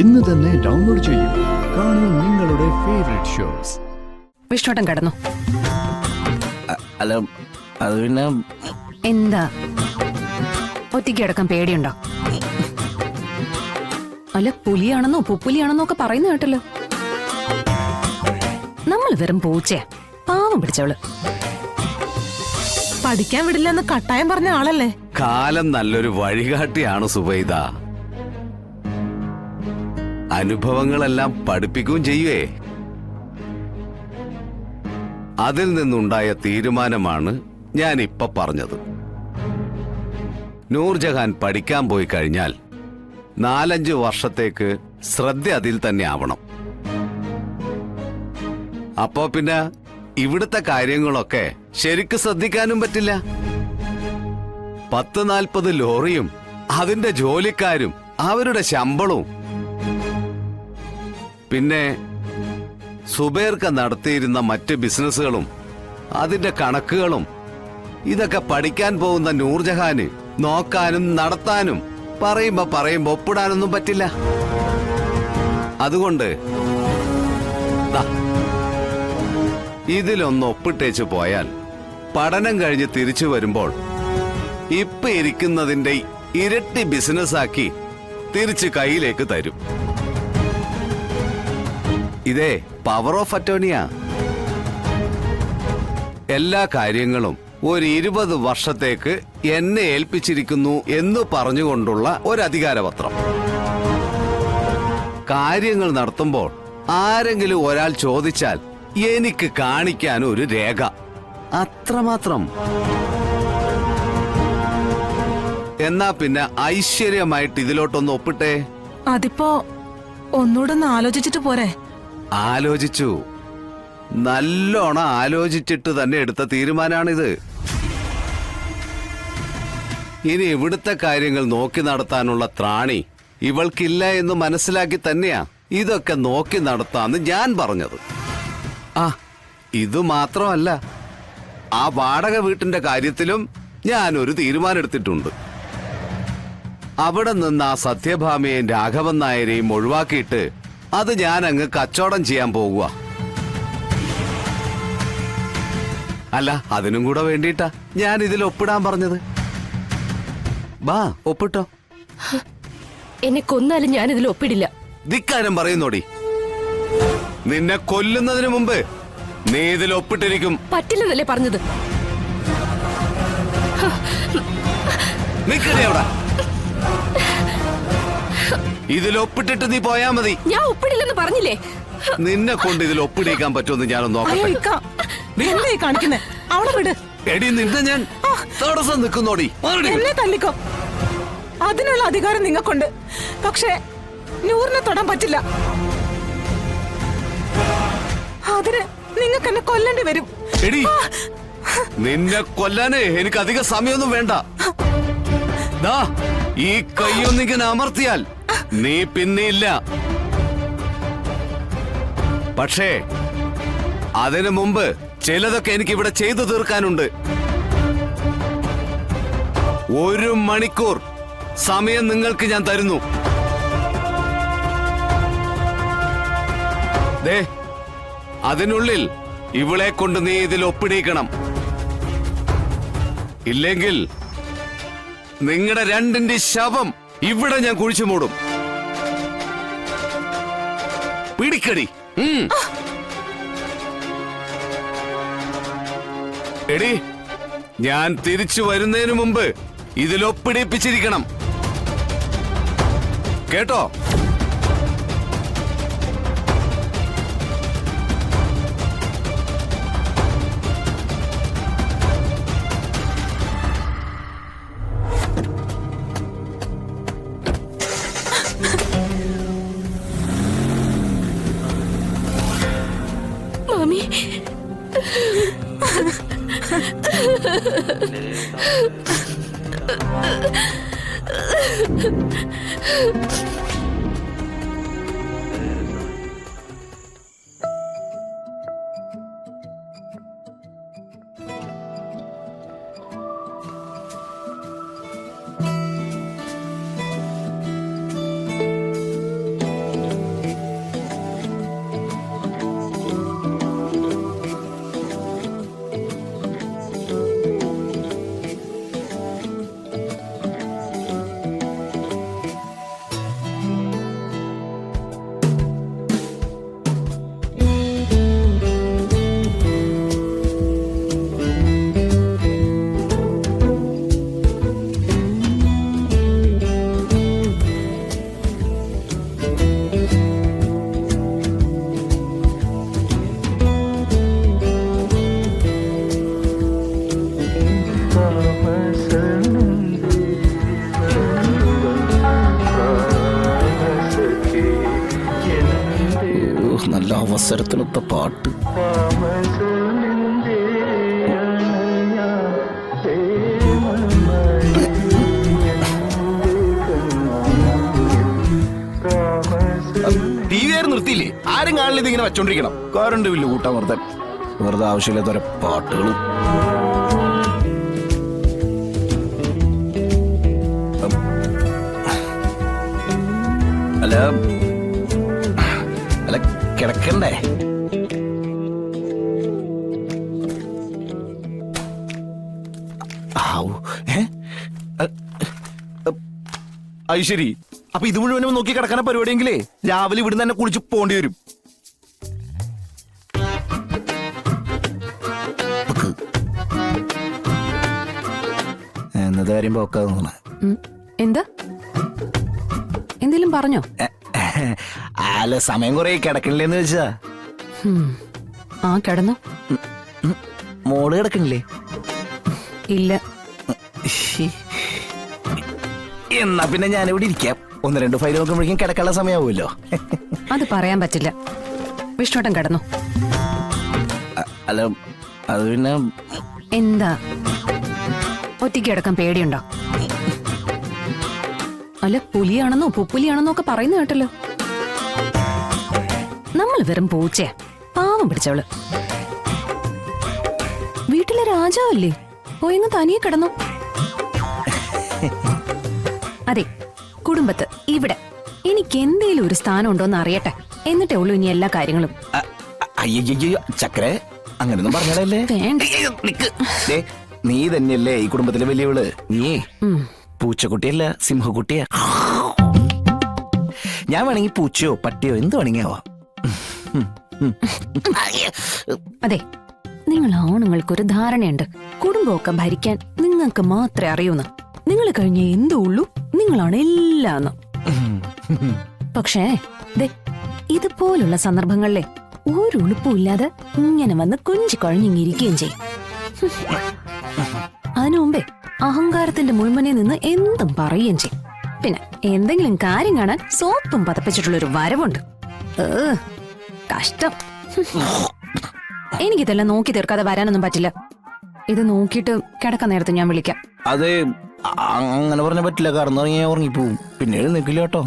ഇന്ന് തന്നെ ഡൗൺലോഡ് ചെയ്യൂ. കാണൂ നിങ്ങളുടെ ഫേവറേറ്റ് ഷോസ്. വിഷ്ണുട്ടൻ കിടന്നു. അല്ല അത് പിന്നെ എന്താ ഒറ്റയ്ക്ക് കിടക്കാൻ പേടിയുണ്ടോ? അല്ല പുലിയാണെന്നോ പുപ്പുലിയാണെന്നോ ഒക്കെ പറയുന്ന കേട്ടല്ലോ. നമ്മൾ വെറും പൂച്ചയാ, പാവം പിടിച്ചവള്. പഠിക്കാൻ വിടില്ലെന്ന് കട്ടായം പറഞ്ഞ ആളല്ലേ. കാലം നല്ലൊരു വഴികാട്ടിയാണ് സുബൈദ. അനുഭവങ്ങളെല്ലാം പഠിപ്പിക്കുകയും ചെയ്യുവേ. അതിൽ നിന്നുണ്ടായ തീരുമാനമാണ് ഞാൻ ഇപ്പൊ പറഞ്ഞത്. നൂർജഹാൻ പഠിക്കാൻ പോയി കഴിഞ്ഞാൽ 4-5 വർഷത്തേക്ക് ശ്രദ്ധ അതിൽ തന്നെ ആവണം. അപ്പോ പിന്നെ ഇവിടുത്തെ കാര്യങ്ങളൊക്കെ ശരിക്ക് ശ്രദ്ധിക്കാനും പറ്റില്ല. 10-40 ലോറിയും അതിന്റെ ജോലിക്കാരും അവരുടെ ശമ്പളവും പിന്നെ സുബൈർക്ക് നടത്തിയിരുന്ന മറ്റ് ബിസിനസ്സുകളും അതിന്റെ കണക്കുകളും ഇതൊക്കെ പഠിക്കാൻ പോകുന്ന നൂർജഹാന് നോക്കാനും നടത്താനും പറയുമ്പോ ഒപ്പിടാനൊന്നും പറ്റില്ല. അതുകൊണ്ട് ഇതിലൊന്ന് ഒപ്പിട്ടേച്ചു പോയാൽ പഠനം കഴിഞ്ഞ് തിരിച്ചു വരുമ്പോൾ ഇപ്പൊ ഇരിക്കുന്നതിന്റെ ഇരട്ടി ബിസിനസ്സാക്കി തിരിച്ച് കയ്യിലേക്ക് തരും. ഇതേ പവർ ഓഫ് അറ്റോർണിയാ. എല്ലാ കാര്യങ്ങളും ഒരു 20 വർഷത്തേക്ക് എന്നെ ഏൽപ്പിച്ചിരിക്കുന്നു എന്ന് പറഞ്ഞുകൊണ്ടുള്ള ഒരു അധികാരപത്രം. കാര്യങ്ങൾ നടത്തുമ്പോൾ ആരെങ്കിലും ഒരാൾ ചോദിച്ചാൽ എനിക്ക് കാണിക്കാൻ ഒരു രേഖ, അത്രമാത്രം. എന്നാ പിന്നെ ഐശ്വര്യമായിട്ട് ഇതിലോട്ടൊന്ന് ഒപ്പിട്ടെ. അതിപ്പോ ഒന്നുകൂടെ ഒന്ന് ആലോചിച്ചിട്ട് പോരെ. ആലോചിച്ചു, നല്ലോണം ആലോചിച്ചിട്ട് തന്നെ എടുത്ത തീരുമാനാണിത്. ഇനി ഇവിടുത്തെ കാര്യങ്ങൾ നോക്കി നടത്താനുള്ള ത്രാണി ഇവൾക്കില്ല എന്ന് മനസ്സിലാക്കി തന്നെയാ ഇതൊക്കെ നോക്കി നടത്താന്ന് ഞാൻ പറഞ്ഞത്. ഇത് മാത്രമല്ല, ആ വാടക വീട്ടിന്റെ കാര്യത്തിലും ഞാനൊരു തീരുമാനം എടുത്തിട്ടുണ്ട്. അവിടെ നിന്ന് ആ സത്യഭാമയെയും രാഘവൻ നായരെയും ഒഴിവാക്കിയിട്ട് അത് ഞാൻ അങ്ങ് കച്ചവടം ചെയ്യാൻ പോകുക. അല്ല, അതിനും കൂടെ വേണ്ടിയിട്ടാ ഞാൻ ഇതിൽ ഒപ്പിടാൻ പറഞ്ഞത്. ബാ ഒപ്പിട്ടോ. എന്നെ കൊന്നാലും ഞാൻ ഇതിൽ ഒപ്പിടില്ല. ധിക്കാരം പറയുന്നോടി. നിന്നെ കൊല്ലുന്നതിന് മുമ്പ് നീ ഇതിൽ ഒപ്പിട്ടിരിക്കും. പറ്റില്ലെന്നല്ലേ പറഞ്ഞത്? നിക്കണേ അവിടെ. ഇതിൽ ഒപ്പിട്ടിട്ട് നീ പോയാ മതി. ഞാൻ ഒപ്പിടില്ലെന്ന് പറഞ്ഞില്ലേ? നിന്നെ കൊണ്ട് ഇതിൽ ഒപ്പിടിക്കാൻ പറ്റുമെന്ന് ഞാനൊന്ന് നോക്കട്ടെ. കാണിക്കുന്നേ അവളെ വിട്. എടി നിന്നെ ഞാൻ തടസ്സം നിൽക്കുന്നോടി. എന്നെ തല്ലിക്കോ, അതിനുള്ള അധികാരം നിങ്ങൾക്കുണ്ട്. പക്ഷേ നൂറിനെ തൊടാൻ പറ്റില്ല. അതിന് നിങ്ങൾക്ക് എന്നെ കൊല്ലേണ്ടി വരും. എടി നിന്നെ കൊല്ലാനേ എനിക്ക് അധിക സമയമൊന്നും വേണ്ട. ഈ കൈയൊന്നിങ്ങനെ അമർത്തിയാൽ നീ പിന്നെയില്ല. പക്ഷേ അതിനു മുമ്പ് ചിലതൊക്കെ എനിക്ക് ഇവിടെ ചെയ്തു തീർക്കാനുണ്ട്. 1 മണിക്കൂർ സമയം നിങ്ങൾക്ക് ഞാൻ തരുന്നു. ദേ, അതിനുള്ളിൽ ഇവളെ കൊണ്ട് നീ ഇതിൽ ഒപ്പിടിക്കണം. ഇല്ലെങ്കിൽ നിങ്ങളുടെ രണ്ടിന്റെ ശവം ഇവിടെ ഞാൻ കുഴിച്ചു മൂടും. പിടിക്കടി. എടി, ഞാൻ തിരിച്ചു വരുന്നതിന് മുമ്പ് ഇതിലൊപ്പിടിപ്പിച്ചിരിക്കണം. കേട്ടോ? മാമി, നല്ല അവസരത്തിനൊത്ത പാട്ട്. ടി വി ആരും നിർത്തിയില്ലേ? ആരും കാണില്ല ഇങ്ങനെ വെച്ചോണ്ടിരിക്കണം. കറണ്ട് ബില്ല് കൂട്ടാൻ വെറുതെ ആവശ്യമില്ലാത്ത പാട്ടുകൾ. അല്ല അല്ല കിടക്കണ്ടേ? അത് ശരി. അപ്പൊ ഇത് മുഴുവനും നോക്കി കിടക്കാന പരിപാടിയെങ്കിലേ രാവിലെ ഇവിടുന്ന് തന്നെ കുളിച്ച് പോണ്ടി വരും. എന്നത് കാര്യം പോക്കാ തോന്നണ. എന്താ എന്തേലും പറഞ്ഞോ? അല്ല സമയം കുറെ കിടക്കണില്ലേന്ന് വെച്ചാ. ആ കിടന്നു. മോള് കിടക്കണില്ലേ? ഇല്ല. എന്നാ പിന്നെ ഞാനിവിടെ ഇരിക്കാം. 1-2 ഫയൽ നോക്കുമ്പോഴേക്കും കിടക്കാനുള്ള സമയമാവുമല്ലോ. അത് പറയാൻ പറ്റില്ല. വിഷ്ണുട്ടൻ കിടന്നു. അല്ല അത് പിന്നെ എന്താ ഒറ്റയ്ക്ക് കിടക്കാൻ പേടിയുണ്ടോ? അല്ല പുലിയാണെന്നോ പുപ്പുലിയാണെന്നോ ഒക്കെ പറയുന്ന കേട്ടല്ലോ. നമ്മൾ വെറും പൂച്ചയാ, പാവം പിടിച്ചവള്. വീട്ടിലെ രാജാവല്ലേ, പോയങ്ങ് തനിയെ കിടന്നു. അതെ, കുടുംബത്ത് ഇവിടെ എനിക്ക് എന്തേലും ഒരു സ്ഥാനം ഉണ്ടോന്ന് അറിയട്ടെ, എന്നിട്ടേ ഉള്ളൂ ഇനി എല്ലാ കാര്യങ്ങളും. അയ്യോ ചക്കര അങ്ങനൊന്നും പറഞ്ഞല്ലേ. നീ തന്നെയല്ലേ ഈ കുടുംബത്തിലെ വലിയവള്. നീ പൂച്ചക്കുട്ടിയല്ല, സിംഹക്കുട്ടിയാ. ഞാൻ വേണമെങ്കിൽ പൂച്ചയോ പട്ടിയോ എന്ത് വേണമെങ്കിൽ ആവാം. അതെ, നിങ്ങൾ ആണുങ്ങൾക്കൊരു ധാരണയുണ്ട്, കുടുംബമൊക്കെ ഭരിക്കാൻ നിങ്ങൾക്ക് മാത്രമേ അറിയൂന്ന്. നിങ്ങൾ കഴിഞ്ഞ എന്തോ ഉള്ളൂ, നിങ്ങളാണ് എല്ലാന്ന്. പക്ഷേ ഇതുപോലുള്ള സന്ദർഭങ്ങളിലെ ഒരു ഉളുപ്പും ഇല്ലാതെ ഇങ്ങനെ വന്ന് കൊഞ്ചി കുഴഞ്ഞിരിക്കുകയും ചെയ്യും. അതിനു മുമ്പേ അഹങ്കാരത്തിന്റെ മുൾമുനയിൽ നിന്ന് എന്തും പറയുകയും ചെയ്യും. പിന്നെ എന്തെങ്കിലും കാര്യം കാണാൻ സോപ്പും പതപ്പിച്ചിട്ടുള്ളൊരു വരവുണ്ട്. കഷ്ടം. എനിക്കിതെല്ലാം നോക്കി തീർക്കാതെ വരാനൊന്നും പറ്റില്ല. ഇത് നോക്കിയിട്ട് കിടക്കാൻ നേരത്ത് ഞാൻ വിളിക്കാം. അതെ അങ്ങനെ പറഞ്ഞ പറ്റില്ല. കാരണം ഉറങ്ങിപ്പോവും, പിന്നെ എഴുന്നേക്കില്ല കേട്ടോ.